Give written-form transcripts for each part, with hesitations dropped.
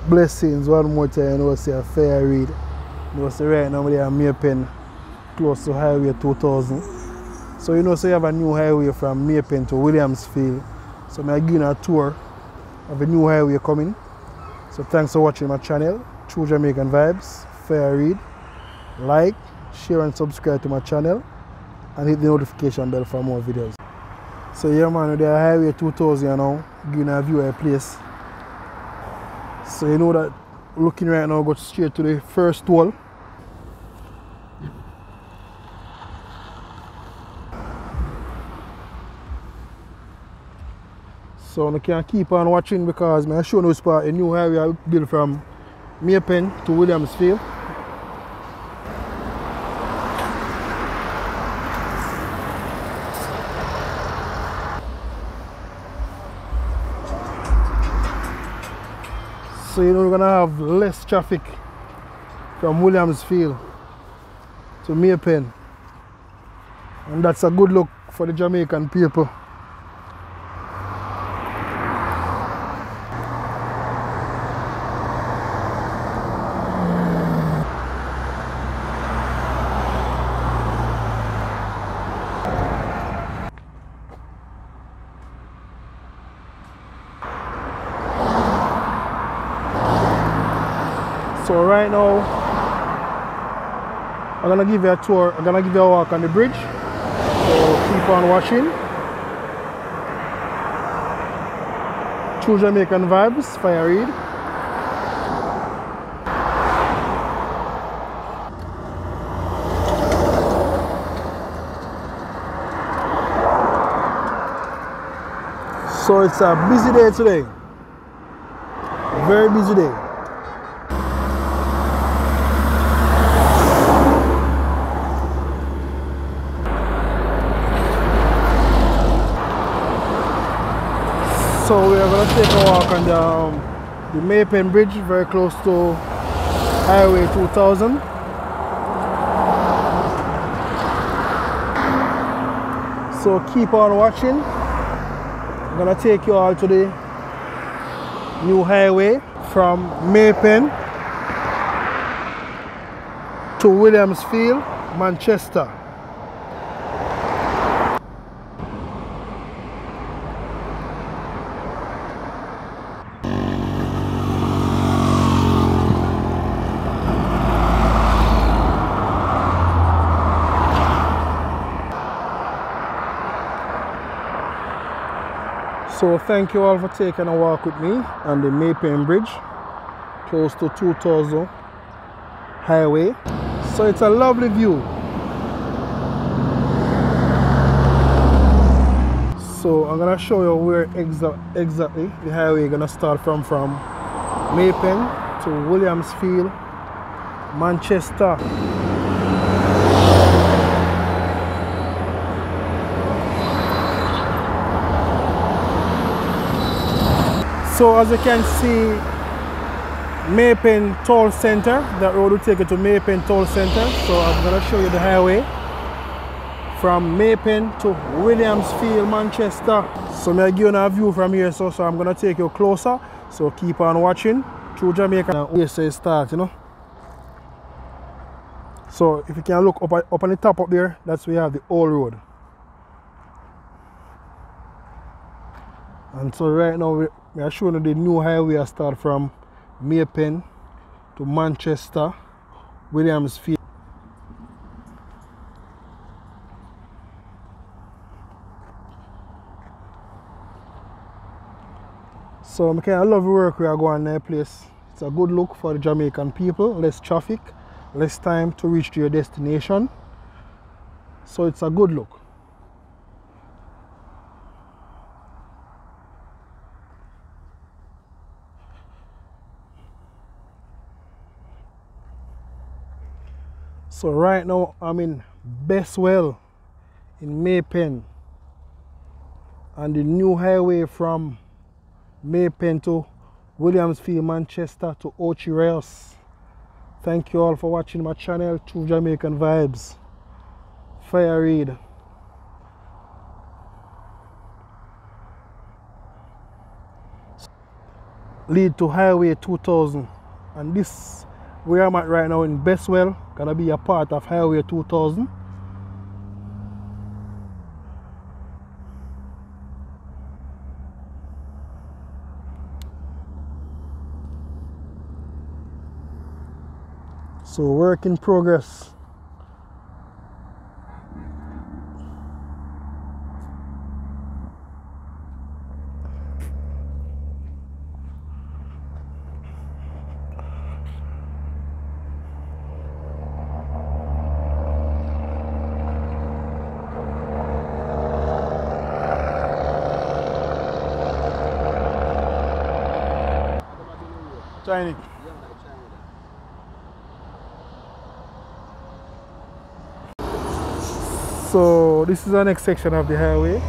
Blessings one more time, you know, see a fair read. You know, see right now we are Maypen close to Highway 2000. So you know, so you have a new highway from Maypen to Williamsfield. So I'm giving a tour of a new highway coming. So thanks for watching my channel, True Jamaican Vibes, fair read. Like, share and subscribe to my channel and hit the notification bell for more videos. So yeah man, we are Highway 2000 you know, giving a view of a place. So you know that looking right now, go straight to the first wall. So you can keep on watching because I'm showing you a new highway I built from Maypen to Williamsfield. So you know we're gonna have less traffic from Williamsfield to Maypen, and that's a good look for the Jamaican people. So right now, I'm gonna give you a tour, I'm gonna give you a walk on the bridge. So keep on watching. True Jamaican Vibes, fire read. So it's a busy day today. Very busy day. So we are going to take a walk on the Maypen Bridge, very close to Highway 2000. So keep on watching. I'm going to take you all to the new highway from Maypen to Williamsfield, Manchester. So thank you all for taking a walk with me on the Maypen Bridge, close to 2000 Highway. So it's a lovely view. So I'm gonna show you where exactly the highway gonna start from Maypen to Williamsfield, Manchester. So as you can see, Maypen Toll Center, that road will take you to Maypen Toll Center. So I'm going to show you the highway from Maypen to Williamsfield, Manchester. So I'm giving a view from here, so I'm going to take you closer. So keep on watching True Jamaican. Where it start, you know. So if you can look up on the top up there, that's where you have the old road. And so right now we are showing you the new highway I start from Maypen to Manchester, Williamsfield. So I kind of love the work we are going in that place. It's a good look for the Jamaican people, less traffic, less time to reach to your destination. So it's a good look. So right now I'm in Bestwell in Maypen, and the new highway from Maypen to Williamsfield, Manchester to Ochi Rails. Thank you all for watching my channel, True Jamaican Vibes. Fire Reid. Lead to Highway 2000. And this, where I'm at right now in Bestwell, gonna be a part of Highway 2000. So work in progress. Tiny. So this is the next section of the highway.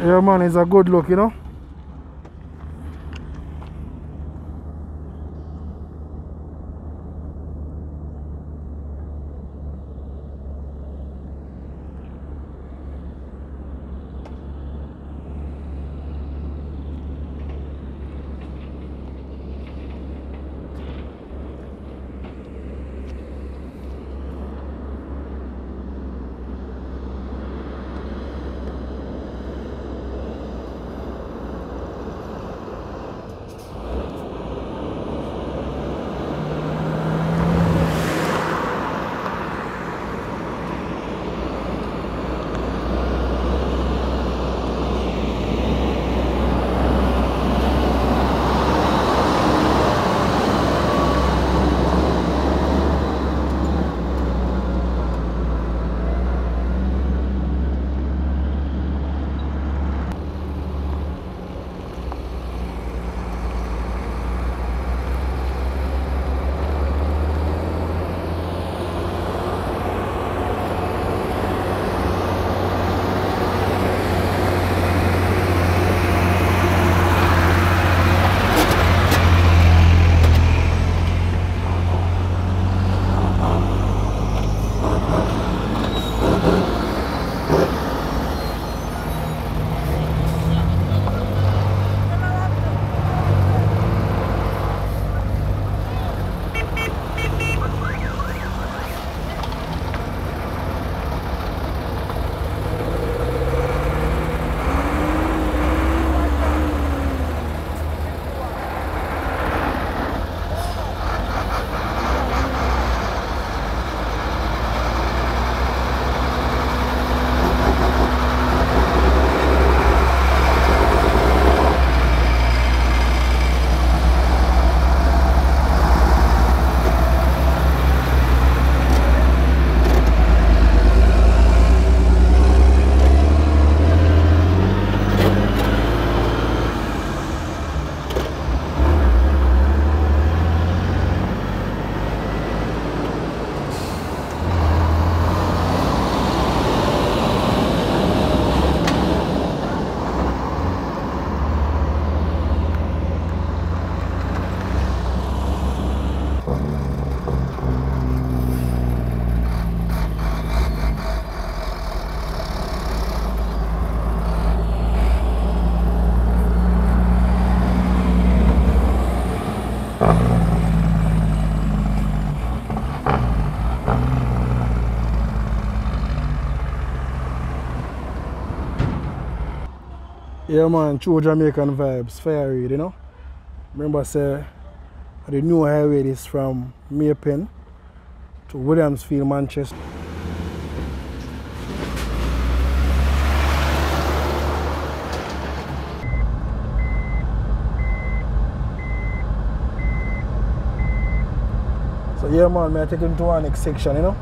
Yeah man, it's a good look, you know. Yeah man, true Jamaican vibes, Fire Reid, you know. Remember, say the new highway is from Maypen to Williamsfield, Manchester. So yeah man, I take him to our next section, you know.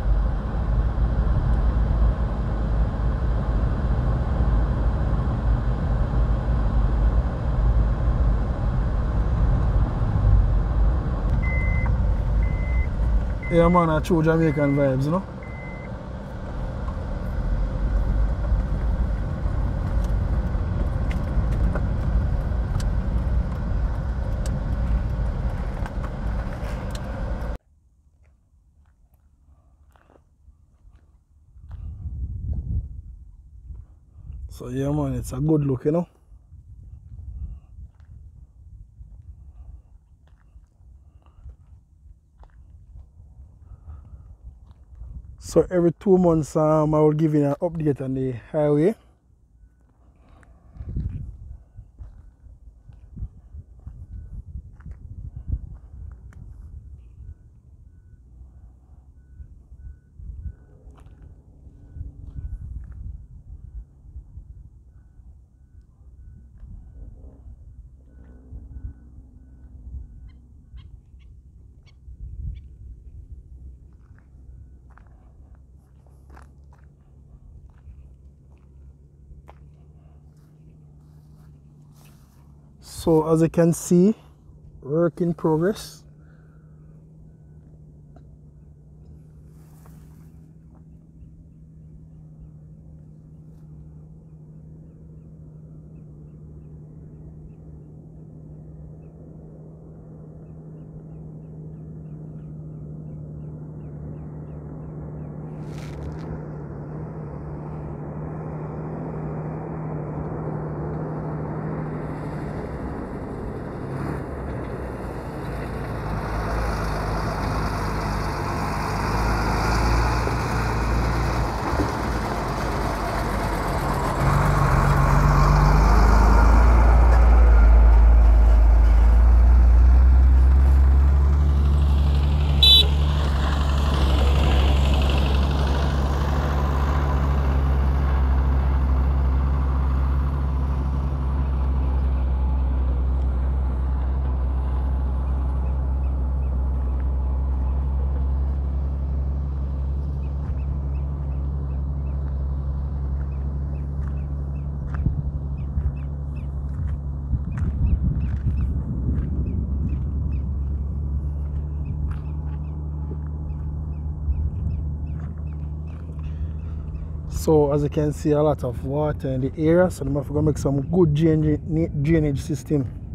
Yeah man, I true Jamaican vibes, you know. So yeah man, it's a good look, you know. So every 2 months I will give you an update on the highway. So as you can see, work in progress. So as you can see, a lot of water in the area, so I'm going to make some good drainage system.